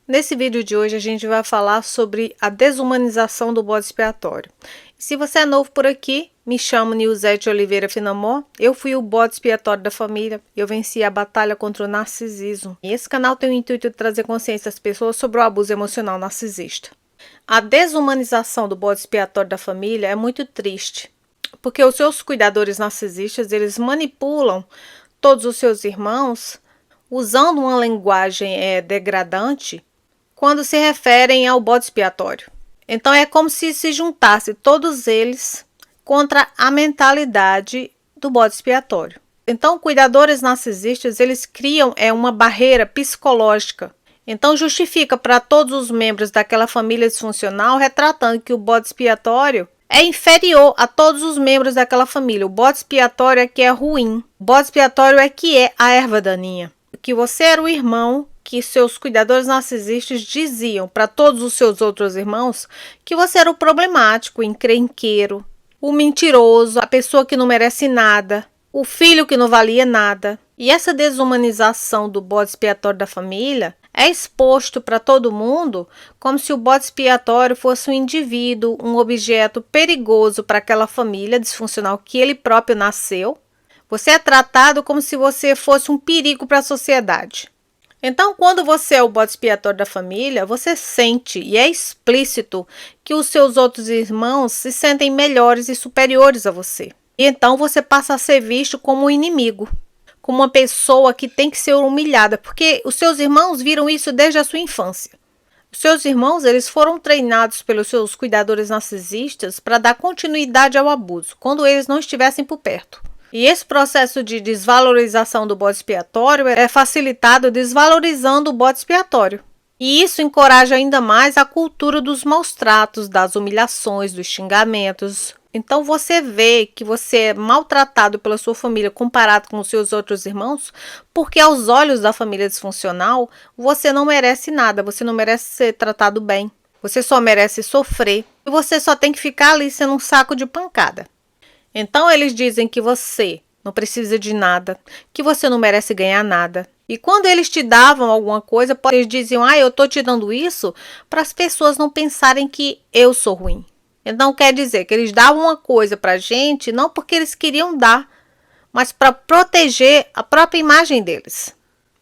Nesse vídeo de hoje a gente vai falar sobre a desumanização do bode expiatório. Se você é novo por aqui, me chamo Nilzete Oliveira Finamó, eu fui o bode expiatório da família, eu venci a batalha contra o narcisismo. E esse canal tem o intuito de trazer consciência às pessoas sobre o abuso emocional narcisista. A desumanização do bode expiatório da família é muito triste, porque os seus cuidadores narcisistas, eles manipulam todos os seus irmãos usando uma linguagem degradante quando se referem ao bode expiatório. Então é como se juntasse todos eles contra a mentalidade do bode expiatório. Então cuidadores narcisistas, eles criam uma barreira psicológica. Então justifica para todos os membros daquela família disfuncional, retratando que o bode expiatório é inferior a todos os membros daquela família. O bode expiatório é que é ruim. O bode expiatório é que é a erva daninha. Que você era o irmão que seus cuidadores narcisistas diziam para todos os seus outros irmãos que você era o problemático, o encrenqueiro, o mentiroso, a pessoa que não merece nada, o filho que não valia nada. E essa desumanização do bode expiatório da família é exposto para todo mundo como se o bode expiatório fosse um indivíduo, um objeto perigoso para aquela família disfuncional que ele próprio nasceu. Você é tratado como se você fosse um perigo para a sociedade. Então, quando você é o bode expiatório da família, você sente, e é explícito, que os seus outros irmãos se sentem melhores e superiores a você. E então você passa a ser visto como um inimigo, como uma pessoa que tem que ser humilhada, porque os seus irmãos viram isso desde a sua infância. Os seus irmãos, eles foram treinados pelos seus cuidadores narcisistas para dar continuidade ao abuso, quando eles não estivessem por perto. E esse processo de desvalorização do bode expiatório é facilitado desvalorizando o bode expiatório. E isso encoraja ainda mais a cultura dos maus tratos, das humilhações, dos xingamentos. Então você vê que você é maltratado pela sua família comparado com os seus outros irmãos, porque aos olhos da família disfuncional, você não merece nada, você não merece ser tratado bem. Você só merece sofrer e você só tem que ficar ali sendo um saco de pancada. Então eles dizem que você não precisa de nada, que você não merece ganhar nada. E quando eles te davam alguma coisa, eles diziam, eu estou te dando isso para as pessoas não pensarem que eu sou ruim. Então quer dizer que eles davam uma coisa para a gente, não porque eles queriam dar, mas para proteger a própria imagem deles,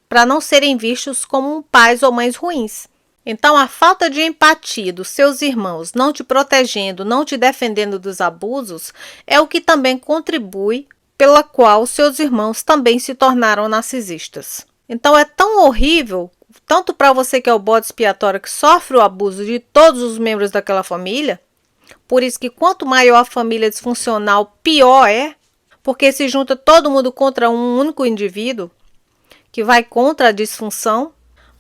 para não serem vistos como pais ou mães ruins. Então, a falta de empatia dos seus irmãos não te protegendo, não te defendendo dos abusos, é o que também contribui pela qual seus irmãos também se tornaram narcisistas. Então, é tão horrível, tanto para você que é o bode expiatório que sofre o abuso de todos os membros daquela família, por isso que quanto maior a família disfuncional, pior é, porque se junta todo mundo contra um único indivíduo que vai contra a disfunção.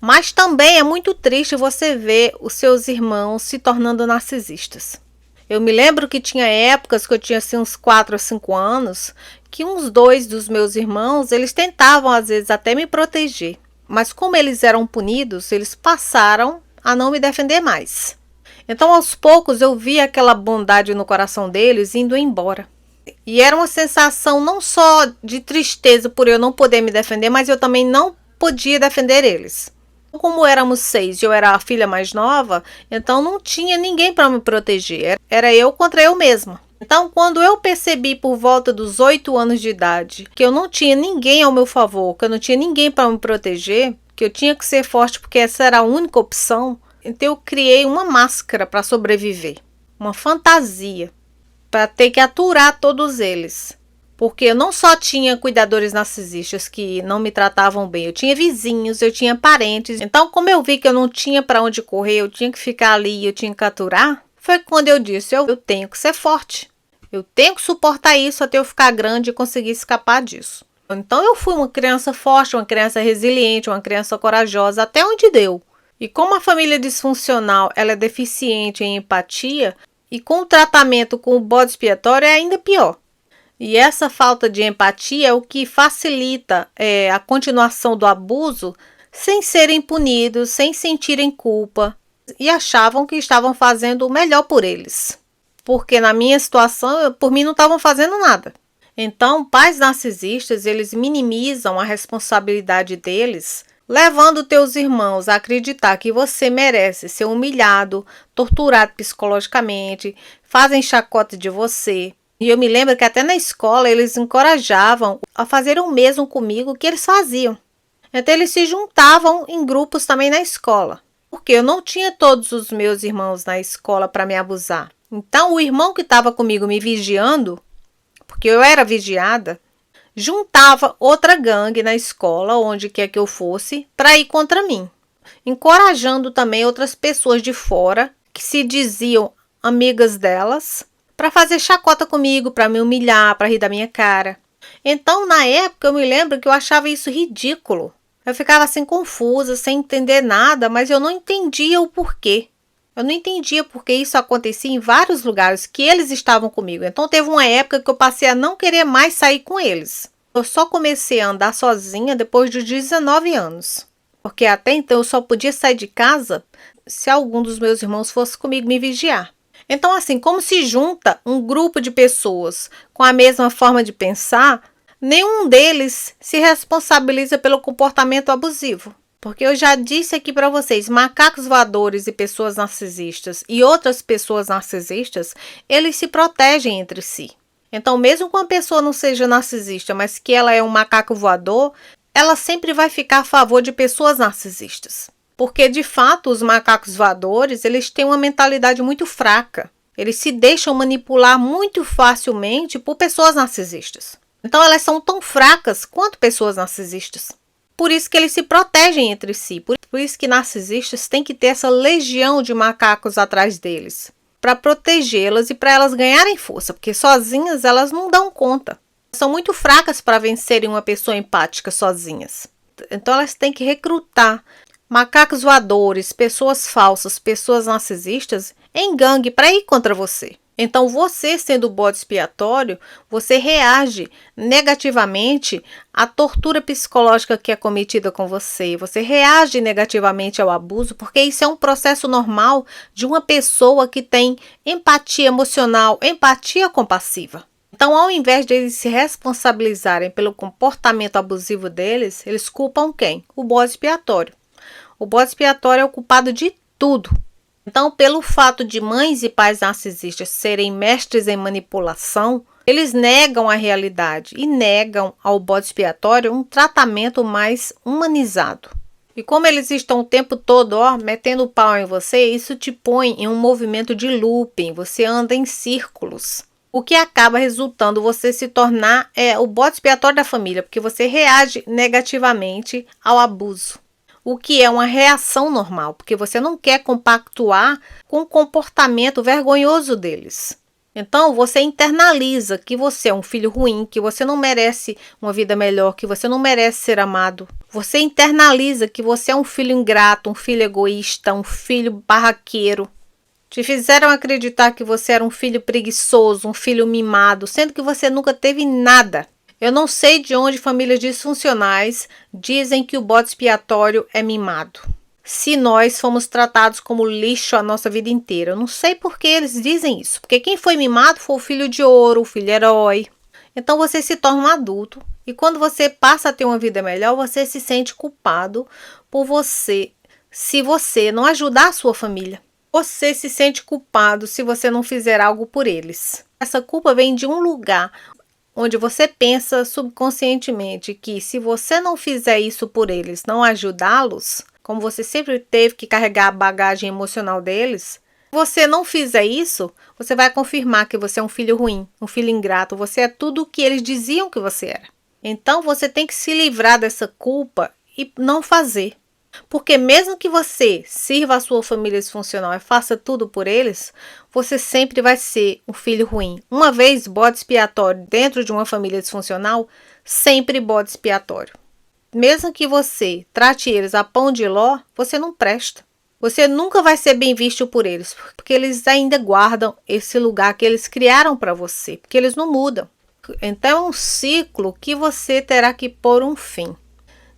Mas também é muito triste você ver os seus irmãos se tornando narcisistas. Eu me lembro que tinha épocas que eu tinha assim, uns 4 a 5 anos, que uns 2 dos meus irmãos, eles tentavam às vezes até me proteger. Mas como eles eram punidos, eles passaram a não me defender mais. Então aos poucos eu vi aquela bondade no coração deles indo embora. E era uma sensação não só de tristeza por eu não poder me defender, mas eu também não podia defender eles. Como éramos 6 e eu era a filha mais nova, então não tinha ninguém para me proteger. Era eu contra eu mesma. Então, quando eu percebi por volta dos 8 anos de idade que eu não tinha ninguém ao meu favor, que eu não tinha ninguém para me proteger, que eu tinha que ser forte porque essa era a única opção, então eu criei uma máscara para sobreviver. Uma fantasia para ter que aturar todos eles. Porque eu não só tinha cuidadores narcisistas que não me tratavam bem, eu tinha vizinhos, eu tinha parentes. Então, como eu vi que eu não tinha para onde correr, eu tinha que ficar ali, eu tinha que aturar, foi quando eu disse, eu tenho que ser forte. Eu tenho que suportar isso até eu ficar grande e conseguir escapar disso. Então, eu fui uma criança forte, uma criança resiliente, uma criança corajosa, até onde deu. E como a família disfuncional ela é deficiente em empatia, e com o tratamento com o bode expiatório é ainda pior. E essa falta de empatia é o que facilita a continuação do abuso sem serem punidos, sem sentirem culpa e achavam que estavam fazendo o melhor por eles. Porque na minha situação, por mim não estavam fazendo nada. Então, pais narcisistas, eles minimizam a responsabilidade deles levando teus irmãos a acreditar que você merece ser humilhado, torturado psicologicamente, fazem chacota de você. E eu me lembro que até na escola eles encorajavam a fazer o mesmo comigo que eles faziam. Então eles se juntavam em grupos também na escola, porque eu não tinha todos os meus irmãos na escola para me abusar. Então o irmão que estava comigo me vigiando, porque eu era vigiada, juntava outra gangue na escola, onde quer que eu fosse, para ir contra mim, encorajando também outras pessoas de fora que se diziam amigas delas para fazer chacota comigo, para me humilhar, para rir da minha cara. Então, na época, eu me lembro que eu achava isso ridículo. Eu ficava assim confusa, sem entender nada, mas eu não entendia o porquê. Eu não entendia porque isso acontecia em vários lugares que eles estavam comigo. Então teve uma época que eu passei a não querer mais sair com eles. Eu só comecei a andar sozinha depois dos 19 anos. Porque até então eu só podia sair de casa se algum dos meus irmãos fosse comigo me vigiar. Então, assim, como se junta um grupo de pessoas com a mesma forma de pensar, nenhum deles se responsabiliza pelo comportamento abusivo. Porque eu já disse aqui para vocês, macacos voadores e pessoas narcisistas e outras pessoas narcisistas, eles se protegem entre si. Então, mesmo que uma pessoa não seja narcisista, mas que ela é um macaco voador, ela sempre vai ficar a favor de pessoas narcisistas. Porque, de fato, os macacos voadores, eles têm uma mentalidade muito fraca. Eles se deixam manipular muito facilmente por pessoas narcisistas. Então, elas são tão fracas quanto pessoas narcisistas. Por isso que eles se protegem entre si. Por isso que narcisistas têm que ter essa legião de macacos atrás deles, para protegê-las e para elas ganharem força, porque sozinhas elas não dão conta. São muito fracas para vencerem uma pessoa empática sozinhas. Então elas têm que recrutar macacos voadores, pessoas falsas, pessoas narcisistas em gangue para ir contra você. Então você, sendo o bode expiatório, você reage negativamente à tortura psicológica que é cometida com você. Você reage negativamente ao abuso, porque isso é um processo normal de uma pessoa que tem empatia emocional, empatia compassiva. Então, ao invés de eles se responsabilizarem pelo comportamento abusivo deles, eles culpam quem? O bode expiatório. O bode expiatório é o culpado de tudo. Então, pelo fato de mães e pais narcisistas serem mestres em manipulação, eles negam a realidade e negam ao bode expiatório um tratamento mais humanizado. E como eles estão o tempo todo metendo o pau em você, isso te põe em um movimento de looping, você anda em círculos. O que acaba resultando você se tornar o bode expiatório da família, porque você reage negativamente ao abuso. O que é uma reação normal, porque você não quer compactuar com o comportamento vergonhoso deles. Então, você internaliza que você é um filho ruim, que você não merece uma vida melhor, que você não merece ser amado. Você internaliza que você é um filho ingrato, um filho egoísta, um filho barraqueiro. Te fizeram acreditar que você era um filho preguiçoso, um filho mimado, sendo que você nunca teve nada. Eu não sei de onde famílias disfuncionais dizem que o bode expiatório é mimado. Se nós fomos tratados como lixo a nossa vida inteira. Eu não sei por que eles dizem isso. Porque quem foi mimado foi o filho de ouro, o filho herói. Então você se torna um adulto. E quando você passa a ter uma vida melhor, você se sente culpado por você, se você não ajudar a sua família. Você se sente culpado se você não fizer algo por eles. Essa culpa vem de um lugar onde você pensa subconscientemente que se você não fizer isso por eles, não ajudá-los, como você sempre teve que carregar a bagagem emocional deles, se você não fizer isso, você vai confirmar que você é um filho ruim, um filho ingrato, você é tudo o que eles diziam que você era. Então você tem que se livrar dessa culpa e não fazer. Porque mesmo que você sirva a sua família disfuncional e faça tudo por eles, você sempre vai ser um filho ruim. Uma vez bode expiatório dentro de uma família disfuncional, sempre bode expiatório. Mesmo que você trate eles a pão de ló, você não presta. Você nunca vai ser bem visto por eles, porque eles ainda guardam esse lugar que eles criaram para você, porque eles não mudam. Então é um ciclo que você terá que pôr um fim.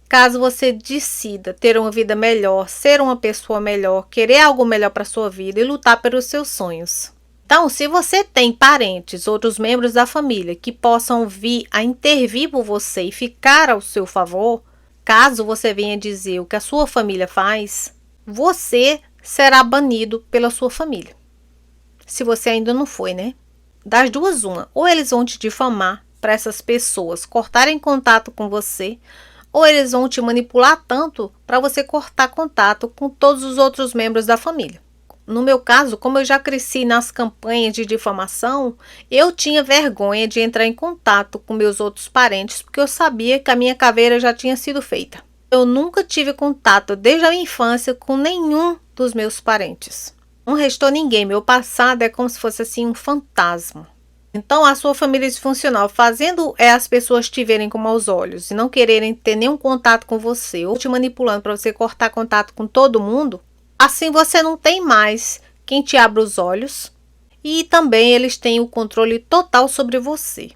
Caso você decida ter uma vida melhor, ser uma pessoa melhor, querer algo melhor para sua vida e lutar pelos seus sonhos. Então, se você tem parentes, outros membros da família que possam vir a intervir por você e ficar ao seu favor, caso você venha dizer o que a sua família faz, você será banido pela sua família. Se você ainda não foi, né? Das duas, uma. Ou eles vão te difamar para essas pessoas cortarem contato com você, ou eles vão te manipular tanto para você cortar contato com todos os outros membros da família. No meu caso, como eu já cresci nas campanhas de difamação, eu tinha vergonha de entrar em contato com meus outros parentes, porque eu sabia que a minha caveira já tinha sido feita. Eu nunca tive contato desde a minha infância com nenhum dos meus parentes. Não restou ninguém, meu passado é como se fosse assim um fantasma. Então a sua família disfuncional fazendo as pessoas te verem com maus olhos e não quererem ter nenhum contato com você ou te manipulando para você cortar contato com todo mundo, assim você não tem mais quem te abra os olhos e também eles têm o controle total sobre você.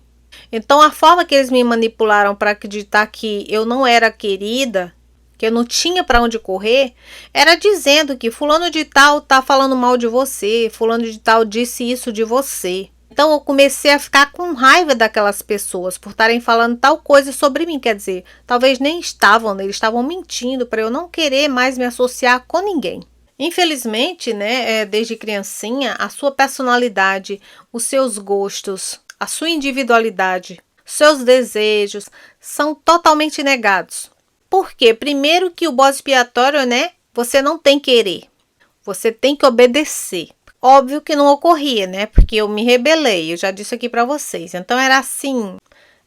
Então a forma que eles me manipularam para acreditar que eu não era querida, que eu não tinha para onde correr, era dizendo que fulano de tal tá falando mal de você, fulano de tal disse isso de você. Então eu comecei a ficar com raiva daquelas pessoas por estarem falando tal coisa sobre mim, quer dizer, talvez nem estavam, eles estavam mentindo para eu não querer mais me associar com ninguém. Infelizmente, né, desde criancinha, a sua personalidade, os seus gostos, a sua individualidade, seus desejos são totalmente negados. Por quê? Primeiro que o bode expiatório, né, você não tem querer, você tem que obedecer. Óbvio que não ocorria, né? Porque eu me rebelei, eu já disse aqui para vocês. Então era assim,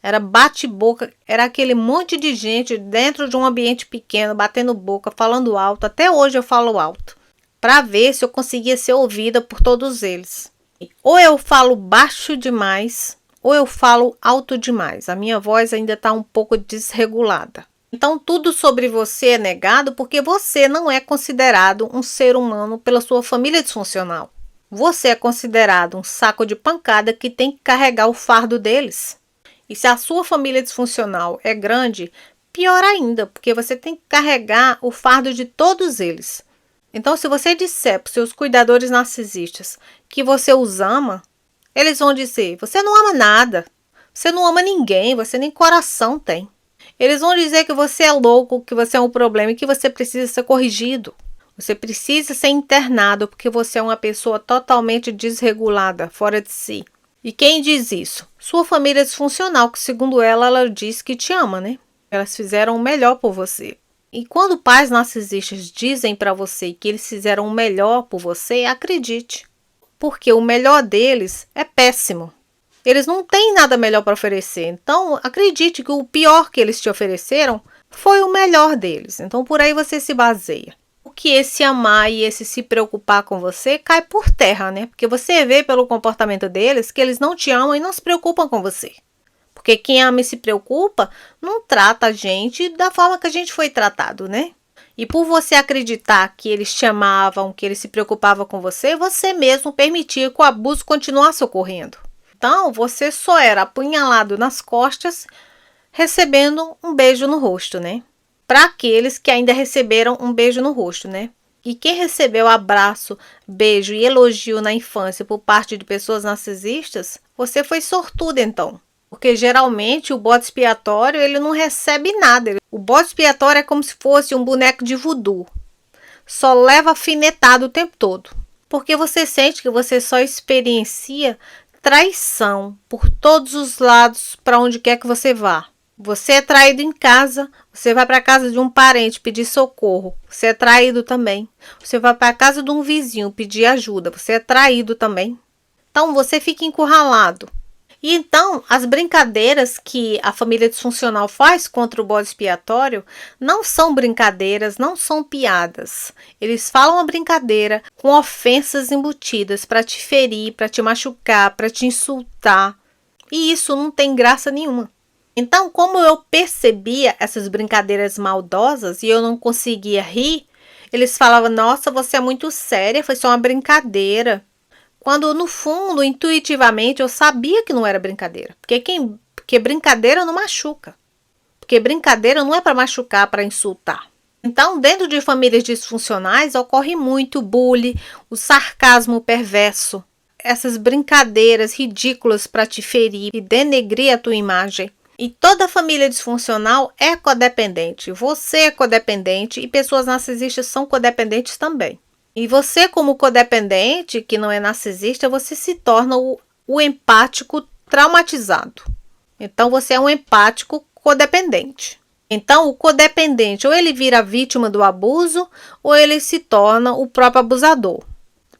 era bate-boca, era aquele monte de gente dentro de um ambiente pequeno, batendo boca, falando alto. Até hoje eu falo alto, para ver se eu conseguia ser ouvida por todos eles. Ou eu falo baixo demais, ou eu falo alto demais. A minha voz ainda está um pouco desregulada. Então tudo sobre você é negado porque você não é considerado um ser humano pela sua família disfuncional. Você é considerado um saco de pancada que tem que carregar o fardo deles. E se a sua família disfuncional é grande, pior ainda, porque você tem que carregar o fardo de todos eles. Então, se você disser para os seus cuidadores narcisistas que você os ama, eles vão dizer, você não ama nada, você não ama ninguém, você nem coração tem. Eles vão dizer que você é louco, que você é um problema e que você precisa ser corrigido. Você precisa ser internado porque você é uma pessoa totalmente desregulada, fora de si. E quem diz isso? Sua família é disfuncional, que segundo ela diz que te ama, né? Elas fizeram o melhor por você. E quando pais narcisistas dizem para você que eles fizeram o melhor por você, acredite. Porque o melhor deles é péssimo. Eles não têm nada melhor para oferecer. Então, acredite que o pior que eles te ofereceram foi o melhor deles. Então, por aí você se baseia. Que esse amar e esse se preocupar com você cai por terra, né? Porque você vê pelo comportamento deles que eles não te amam e não se preocupam com você. Porque quem ama e se preocupa não trata a gente da forma que a gente foi tratado, né? E por você acreditar que eles te amavam, que eles se preocupavam com você, você mesmo permitia que o abuso continuasse ocorrendo. Então, você só era apunhalado nas costas, recebendo um beijo no rosto, né? Para aqueles que ainda receberam um beijo no rosto, né? E quem recebeu abraço, beijo e elogio na infância por parte de pessoas narcisistas, você foi sortudo então. Porque geralmente o bode expiatório ele não recebe nada. O bode expiatório é como se fosse um boneco de voodoo. Só leva afinetado o tempo todo. Porque você sente que você só experiencia traição por todos os lados para onde quer que você vá. Você é traído em casa, você vai para a casa de um parente pedir socorro, você é traído também. Você vai para a casa de um vizinho pedir ajuda, você é traído também. Então você fica encurralado. E então as brincadeiras que a família disfuncional faz contra o bode expiatório não são brincadeiras, não são piadas. Eles falam a brincadeira com ofensas embutidas para te ferir, para te machucar, para te insultar. E isso não tem graça nenhuma. Então, como eu percebia essas brincadeiras maldosas e eu não conseguia rir, eles falavam, nossa, você é muito séria, foi só uma brincadeira. Quando, no fundo, intuitivamente, eu sabia que não era brincadeira. Porque brincadeira não machuca. Porque brincadeira não é para machucar, para insultar. Então, dentro de famílias disfuncionais, ocorre muito o bullying, o sarcasmo perverso. Essas brincadeiras ridículas para te ferir e denegrir a tua imagem. E toda família disfuncional é codependente. Você é codependente e pessoas narcisistas são codependentes também. E você, como codependente, que não é narcisista, você se torna o empático traumatizado. Então, você é um empático codependente. Então, o codependente, ou ele vira vítima do abuso, ou ele se torna o próprio abusador.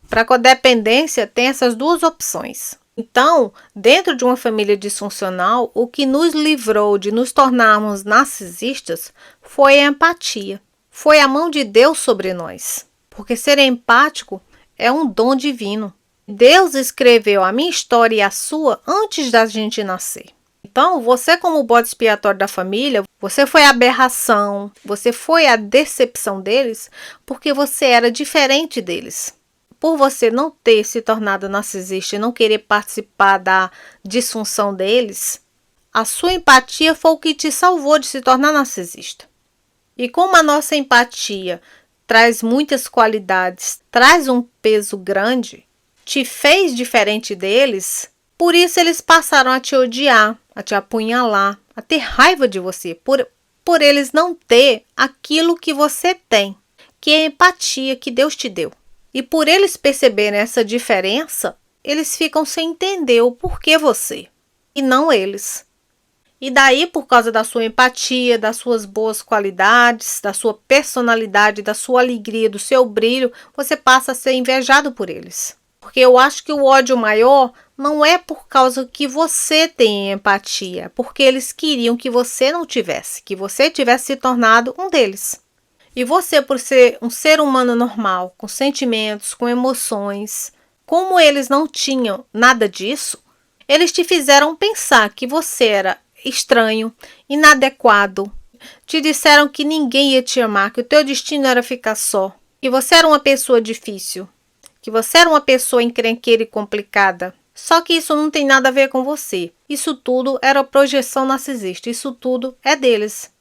Para a codependência, tem essas duas opções. Então, dentro de uma família disfuncional, o que nos livrou de nos tornarmos narcisistas foi a empatia. Foi a mão de Deus sobre nós. Porque ser empático é um dom divino. Deus escreveu a minha história e a sua antes da gente nascer. Então, você como bode expiatório da família, você foi a aberração, você foi a decepção deles, porque você era diferente deles. Por você não ter se tornado narcisista e não querer participar da disfunção deles, a sua empatia foi o que te salvou de se tornar narcisista. E como a nossa empatia traz muitas qualidades, traz um peso grande, te fez diferente deles, por isso eles passaram a te odiar, a te apunhalar, a ter raiva de você, por eles não ter aquilo que você tem, que é a empatia que Deus te deu. E por eles perceberem essa diferença, eles ficam sem entender o porquê você, e não eles. E daí, por causa da sua empatia, das suas boas qualidades, da sua personalidade, da sua alegria, do seu brilho, você passa a ser invejado por eles. Porque eu acho que o ódio maior não é por causa que você tem empatia, porque eles queriam que você não tivesse, que você tivesse se tornado um deles. E você, por ser um ser humano normal, com sentimentos, com emoções, como eles não tinham nada disso, eles te fizeram pensar que você era estranho, inadequado. Te disseram que ninguém ia te amar, que o teu destino era ficar só, que você era uma pessoa difícil, que você era uma pessoa encrenqueira e complicada. Só que isso não tem nada a ver com você. Isso tudo era projeção narcisista, isso tudo é deles.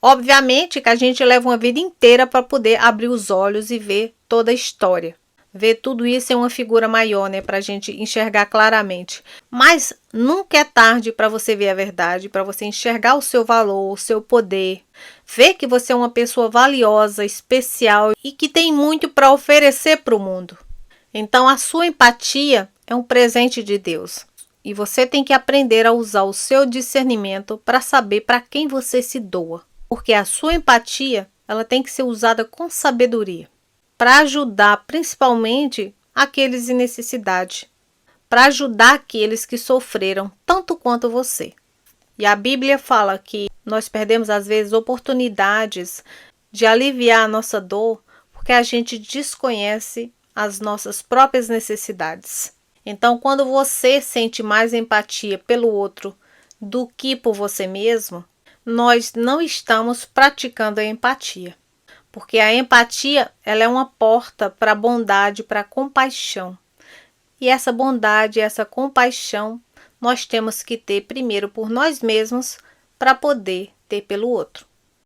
Obviamente que a gente leva uma vida inteira para poder abrir os olhos e ver toda a história. Ver tudo isso em uma figura maior, né? Para a gente enxergar claramente. Mas nunca é tarde para você ver a verdade, para você enxergar o seu valor, o seu poder. Ver que você é uma pessoa valiosa, especial e que tem muito para oferecer para o mundo. Então a sua empatia é um presente de Deus. E você tem que aprender a usar o seu discernimento para saber para quem você se doa. Porque a sua empatia, ela tem que ser usada com sabedoria, para ajudar principalmente aqueles em necessidade, para ajudar aqueles que sofreram tanto quanto você. E a Bíblia fala que nós perdemos às vezes oportunidades de aliviar a nossa dor porque a gente desconhece as nossas próprias necessidades. Então, quando você sente mais empatia pelo outro do que por você mesmo, nós não estamos praticando a empatia. Porque a empatia, ela é uma porta para a bondade, para a compaixão. E essa bondade, essa compaixão, nós temos que ter primeiro por nós mesmos para poder ter pelo outro.